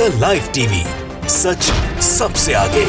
The live TV, सच सबसे आगे।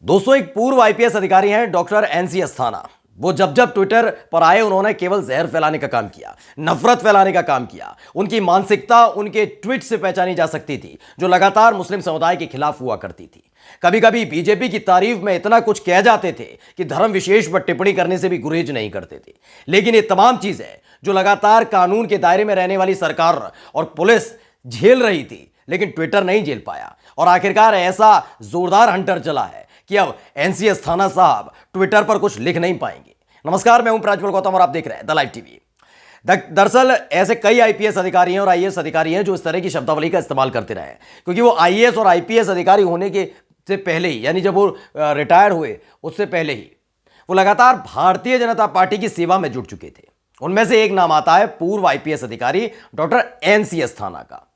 दोस्तों, एक पूर्व आईपीएस अधिकारी हैं डॉक्टर एनसी अस्थाना। वो जब जब ट्विटर पर आए उन्होंने केवल जहर फैलाने का काम किया, नफरत फैलाने का काम किया। उनकी मानसिकता उनके ट्वीट से पहचानी जा सकती थी, जो लगातार मुस्लिम समुदाय के खिलाफ हुआ करती थी। कभी कभी बीजेपी की तारीफ में इतना कुछ कह जाते थे कि धर्म विशेष पर टिप्पणी करने से भी गुरेज नहीं करते थे। लेकिन ये तमाम चीजें जो लगातार कानून के दायरे में रहने वाली सरकार और पुलिस झेल रही थी, लेकिन ट्विटर नहीं झेल पाया। और आखिरकार ऐसा जोरदार हंटर चला है कि अब एनसी अस्थाना साहब ट्विटर पर कुछ लिख नहीं पाएंगे। नमस्कार, मैं हूं प्रज्वल गौतम और आप देख रहे हैं द लाइव टीवी। दरअसल ऐसे कई आईपीएस अधिकारी हैं और आईएएस अधिकारी हैं जो इस तरह की शब्दावली का इस्तेमाल करते रहे, क्योंकि वो आईएएस और आईपीएस अधिकारी होने के से पहले ही, यानी जब वो रिटायर हुए उससे पहले ही वो लगातार भारतीय जनता पार्टी की सेवा में जुट चुके थे। उनमें से एक नाम आता है पूर्व आईपीएस अधिकारी डॉक्टर एनसी अस्थाना का।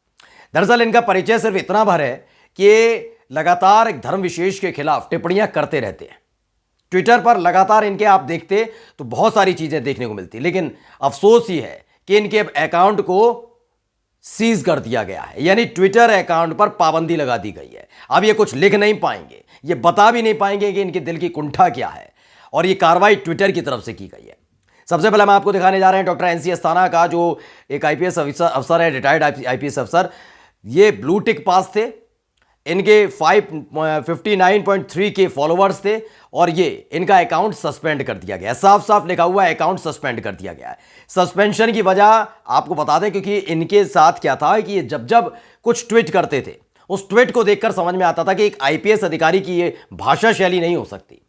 दरअसल इनका परिचय सिर्फ इतना भर है कि लगातार एक धर्म विशेष के खिलाफ टिप्पणियां करते रहते हैं। ट्विटर पर लगातार इनके आप देखते तो बहुत सारी चीजें देखने को मिलती, लेकिन अफसोस ही है कि इनके अकाउंट को सीज कर दिया गया है, यानी ट्विटर अकाउंट पर पाबंदी लगा दी गई है। अब ये कुछ लिख नहीं पाएंगे, ये बता भी नहीं पाएंगे कि इनके दिल की कुंठा क्या है, और ये कार्रवाई ट्विटर की तरफ से की गई है। सबसे पहले हम आपको दिखाने जा रहे हैं डॉक्टर एनसी अस्थाना का, जो एक आईपीएस अफसर है, रिटायर्ड आईपीएस अफसर। ये ब्लू टिक पास थे, इनके 59.3 के फॉलोअर्स थे, और ये इनका अकाउंट सस्पेंड कर दिया गया। साफ साफ लिखा हुआ है अकाउंट सस्पेंड कर दिया गया है। सस्पेंशन की वजह आपको बता दें, क्योंकि इनके साथ क्या था कि ये जब जब कुछ ट्वीट करते थे, उस ट्वीट को देखकर समझ में आता था कि एक आईपीएस अधिकारी की ये भाषा शैली नहीं हो सकती,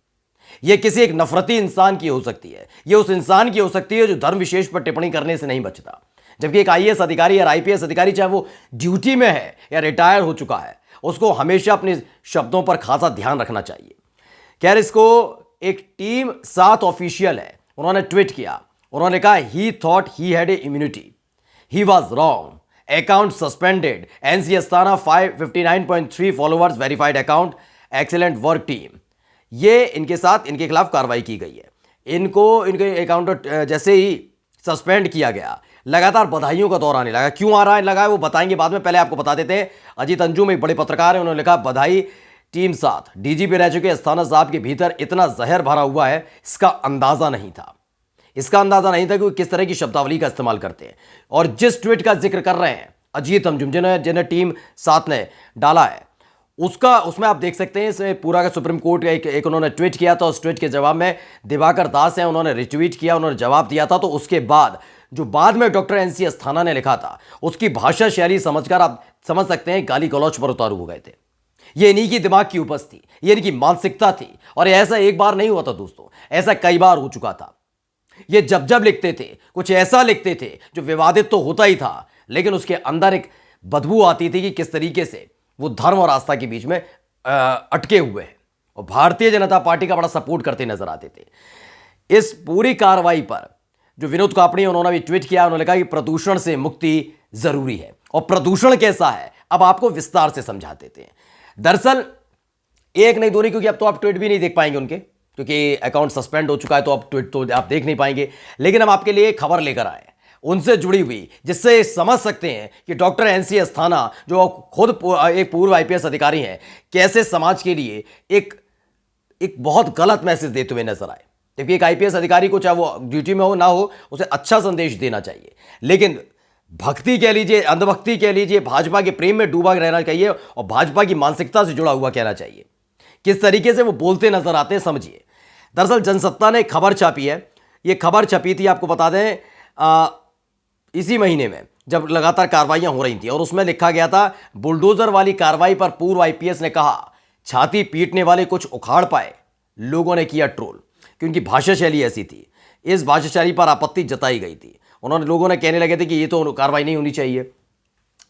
ये किसी एक नफरती इंसान की हो सकती है। ये उस इंसान की हो सकती है जो धर्म विशेष पर टिप्पणी करने से नहीं बचता। जबकि एक आईएएस अधिकारी या आईपीएस अधिकारी, चाहे वो ड्यूटी में है या रिटायर हो चुका है, उसको हमेशा अपने शब्दों पर खासा ध्यान रखना चाहिए। खैर, इसको एक टीम 7 ऑफिशियल है, उन्होंने ट्वीट किया। उन्होंने कहा, ही thought he had a immunity, he was wrong, account suspended, NC Asthana 59.3 followers, verified account, excellent work team. ये इनके साथ इनके खिलाफ कार्रवाई की गई है। इनके अकाउंट जैसे ही सस्पेंड किया गया, लगातार बधाइयों का दौर आने लगा। क्यों आ रहा है लगा है वो बताएंगे बाद में, पहले आपको बता देते हैं। अजीत अंजुम एक बड़े पत्रकार हैं, उन्होंने लिखा, बधाई टीम 7, डीजीपी रह चुके अस्थाना साहब के भीतर इतना जहर भरा हुआ है, इसका अंदाजा नहीं था। इसका अंदाजा नहीं था कि वो किस तरह की शब्दावली का इस्तेमाल करते हैं। और जिस ट्वीट का जिक्र कर रहे हैं अजीत अंजुम, जिन्हें टीम 7 ने डाला है, उसमें आप देख सकते हैं, इसमें पूरा का सुप्रीम कोर्ट का एक उन्होंने ट्वीट किया था। उस ट्वीट के जवाब में दिवाकर दास हैं, उन्होंने रिट्वीट किया, उन्होंने जवाब दिया था। तो उसके बाद जो बाद में डॉक्टर एनसी अस्थाना ने लिखा था, उसकी भाषा शैली समझकर आप समझ सकते हैं गाली गलौच पर उतारू हो गए थे। ये इन्हीं की दिमाग की उपज थी, ये इनकी मानसिकता थी। और ऐसा एक बार नहीं हुआ था दोस्तों, ऐसा कई बार हो चुका था। ये जब जब लिखते थे, कुछ ऐसा लिखते थे जो विवादित तो होता ही था, लेकिन उसके अंदर एक बदबू आती थी कि किस तरीके से वो धर्म और आस्था के बीच में अटके हुए हैं, और भारतीय जनता पार्टी का बड़ा सपोर्ट करते नजर आते थे। इस पूरी कार्रवाई पर जो विनोद कापड़ी, उन्होंने भी ट्वीट किया। उन्होंने कहा कि प्रदूषण से मुक्ति जरूरी है, और प्रदूषण कैसा है अब आपको विस्तार से समझा देते हैं। दरअसल एक नहीं दो नहीं, क्योंकि अब तो आप ट्वीट भी नहीं देख पाएंगे उनके, क्योंकि अकाउंट सस्पेंड हो चुका है, तो अब ट्वीट तो आप देख नहीं पाएंगे। लेकिन हम आपके लिए खबर लेकर आए उनसे जुड़ी हुई, जिससे समझ सकते हैं कि डॉक्टर एनसी अस्थाना, जो खुद एक पूर्व आईपीएस अधिकारी हैं, कैसे समाज के लिए एक बहुत गलत मैसेज देते हुए नजर आए। जबकि एक आईपीएस अधिकारी को, चाहे वो ड्यूटी में हो ना हो, उसे अच्छा संदेश देना चाहिए। लेकिन भक्ति कह लीजिए, अंधभक्ति कह लीजिए, भाजपा के प्रेम में डूबा रहना चाहिए, और भाजपा की मानसिकता से जुड़ा हुआ कहना चाहिए। किस तरीके से वो बोलते नजर आते हैं, समझिए। दरअसल जनसत्ता ने खबर छापी है। ये खबर छपी थी, आपको बता दें, इसी महीने में, जब लगातार कार्रवाइयां हो रही थी, और उसमें लिखा गया था, बुलडोजर वाली कार्रवाई पर पूर्व आईपीएस ने कहा, छाती पीटने वाले कुछ उखाड़ पाए, लोगों ने किया ट्रोल। क्योंकि भाषा शैली ऐसी थी, इस भाषा शैली पर आपत्ति जताई गई थी। लोगों ने कहने लगे थे कि ये तो कार्रवाई नहीं होनी चाहिए।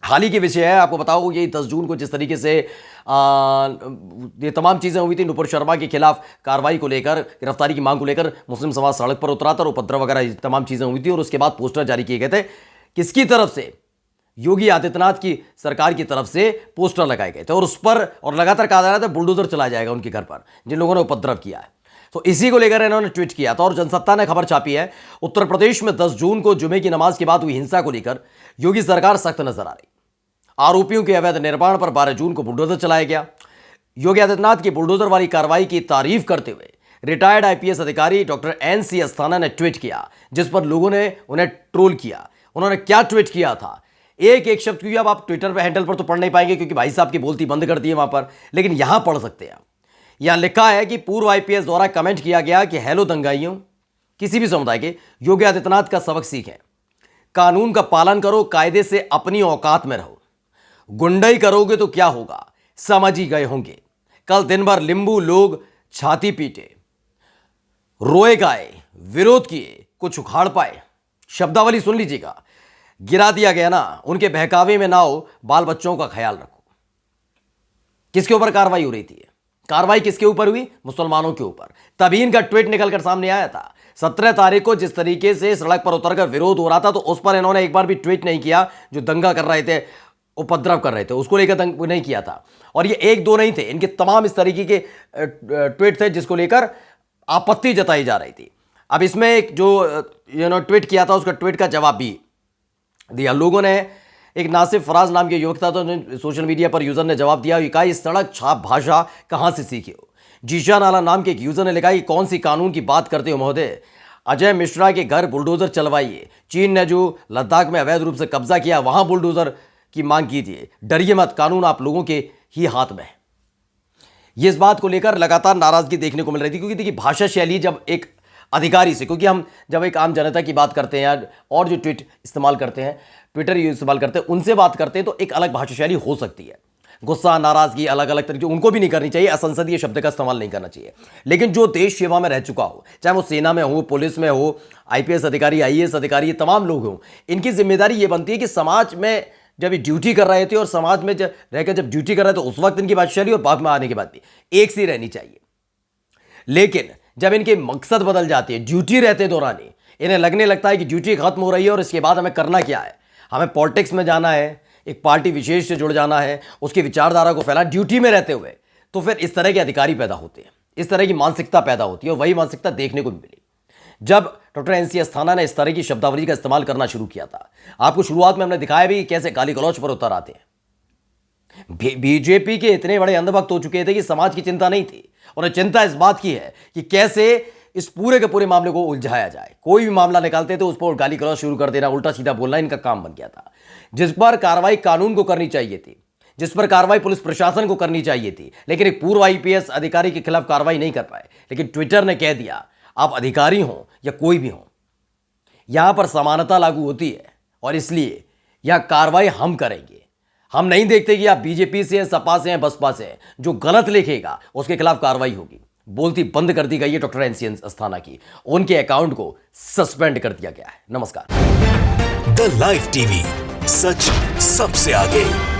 हाल ही की विषय है, आपको बताओ, ये 10 जून को जिस तरीके से ये तमाम चीज़ें हुई थी, नुपुर शर्मा के खिलाफ कार्रवाई को लेकर, गिरफ्तारी की मांग को लेकर मुस्लिम समाज सड़क पर उतरा था, और उपद्रव वगैरह तमाम चीज़ें हुई थी, और उसके बाद पोस्टर जारी किए गए थे। किसकी तरफ से? योगी आदित्यनाथ की सरकार की तरफ से पोस्टर लगाए गए थे, और उस पर और लगातार कहा जा रहा था बुलडोजर चला जाएगा उनके घर पर, जिन लोगों ने उपद्रव किया है। तो इसी को लेकर इन्होंने ट्वीट किया था, और जनसत्ता ने खबर छापी है, उत्तर प्रदेश में 10 जून को जुमे की नमाज के बाद हुई हिंसा को लेकर योगी सरकार सख्त नजर आ रही। आरोपियों के अवैध निर्माण पर 12 जून को बुलडोजर चलाया गया। योगी आदित्यनाथ की बुलडोजर वाली कार्रवाई की तारीफ करते हुए रिटायर्ड आईपीएस अधिकारी डॉक्टर एनसी अस्थाना ने ट्वीट किया, जिस पर लोगों ने उन्हें ट्रोल किया। उन्होंने क्या ट्वीट किया था, एक एक शब्द, क्योंकि अब आप ट्विटर पे हैंडल पर तो पढ़ नहीं पाएंगे क्योंकि भाई साहब की बोलती बंद कर दी है वहां पर, लेकिन यहां पढ़ सकते हैं। यहां लिखा है कि पूर्व आईपीएस द्वारा कमेंट किया गया कि हेलो दंगाइयों, किसी भी समुदाय के, योगी आदित्यनाथ का सबक सीखें, कानून का पालन करो, कायदे से अपनी औकात में रहो, गुंडाई करोगे तो क्या होगा समझ ही गए होंगे। कल दिन भर लिंबू लोग छाती पीटे, रोए गाए, विरोध किए, कुछ उखाड़ पाए। शब्दावली सुन लीजिएगा, गिरा दिया गया ना, उनके बहकावे में ना हो, बाल बच्चों का ख्याल रखो। किसके ऊपर कार्रवाई हो रही थी? कार्रवाई किसके ऊपर हुई? मुसलमानों के ऊपर। तभी इनका ट्वीट निकलकर सामने आया था। 17 तारीख को जिस तरीके से सड़क पर उतरकर विरोध हो रहा था, तो उस पर इन्होंने एक बार भी ट्वीट नहीं किया। जो दंगा कर रहे थे, उपद्रव कर रहे थे, उसको लेकर नहीं किया था। और ये एक दो नहीं थे, इनके तमाम इस तरीके के ट्वीट थे जिसको लेकर आपत्ति जताई जा रही थी। अब इसमें एक जो ट्वीट किया था, उसका ट्वीट का जवाब भी दिया लोगों ने। एक नासिफ फराज नाम के युवक था, तो सोशल मीडिया पर यूजर ने जवाब दिया, कहा इस सड़क छाप भाषा कहां से सीखे हो। जीशान आला नाम के एक यूजर ने लिखा कि कौन सी कानून की बात करते हो महोदय, अजय मिश्रा के घर बुलडोजर चलवाइए। चीन ने जो लद्दाख में अवैध रूप से कब्जा किया, वहां बुलडोजर की मांग कीजिए। डरिए मत, कानून आप लोगों के ही हाथ में है। ये इस बात को लेकर लगातार नाराजगी देखने को मिल रही थी, क्योंकि देखिए भाषा शैली जब एक अधिकारी से, क्योंकि हम जब एक आम जनता की बात करते हैं और जो ट्वीट इस्तेमाल करते हैं, ट्विटर इस्तेमाल करते हैं, उनसे बात करते हैं, तो एक अलग भाषा शैली हो सकती है। गुस्सा, नाराजगी, अलग अलग तरीके, उनको भी नहीं करनी चाहिए, असंसदीय शब्द का इस्तेमाल नहीं करना चाहिए। लेकिन जो देश सेवा में रह चुका हो, चाहे वो सेना में हो, पुलिस में हो, आईपीएस अधिकारी, आईएएस अधिकारी, तमाम लोग हों, इनकी जिम्मेदारी ये बनती है कि समाज में जब ये ड्यूटी कर रहे थे और समाज में जब रहकर जब ड्यूटी कर रहे थे, उस वक्त इनकी भाषा शैली और बाद में आने के बाद भी एक सी रहनी चाहिए। लेकिन जब इनके मकसद बदल जाते हैं, ड्यूटी रहते दौरान ही इन्हें लगने लगता है कि ड्यूटी खत्म हो रही है और इसके बाद हमें करना क्या है, हमें पॉलिटिक्स में जाना है, एक पार्टी विशेष से जुड़ जाना है, उसकी विचारधारा को फैला ड्यूटी में रहते हुए, तो फिर इस तरह के अधिकारी पैदा होते हैं, इस तरह की मानसिकता पैदा होती है। और वही मानसिकता देखने को मिली जब डॉक्टर एनसी अस्थाना ने इस तरह की शब्दावली का इस्तेमाल करना शुरू किया था। आपको शुरुआत में हमने दिखाया भी कैसे गाली गलौच पर उतर आते हैं। बीजेपी के इतने बड़े अंधभक्त हो चुके थे कि समाज की चिंता नहीं थी, उन्हें चिंता इस बात की है कि कैसे इस पूरे के पूरे मामले को उलझाया जाए। कोई भी मामला निकालते थे, उस पर गाली गलौच शुरू कर देना, उल्टा सीधा बोलना इनका काम बन गया था। जिस पर कार्रवाई कानून को करनी चाहिए थी, जिस पर कार्रवाई पुलिस प्रशासन को करनी चाहिए थी, लेकिन एक पूर्व आईपीएस अधिकारी के खिलाफ कार्रवाई नहीं कर पाए। लेकिन ट्विटर ने कह दिया, आप अधिकारी हों या कोई भी हो, यहां पर समानता लागू होती है और इसलिए यह कार्रवाई हम करेंगे। हम नहीं देखते कि आप बीजेपी से हैं, सपा से हैं, बसपा से हैं। जो गलत लिखेगा उसके खिलाफ कार्रवाई होगी। बोलती बंद कर दी गई है डॉक्टर एनसी अस्थाना की, उनके अकाउंट को सस्पेंड कर दिया गया है। नमस्कार। द लाइव टीवी, सच सबसे आगे।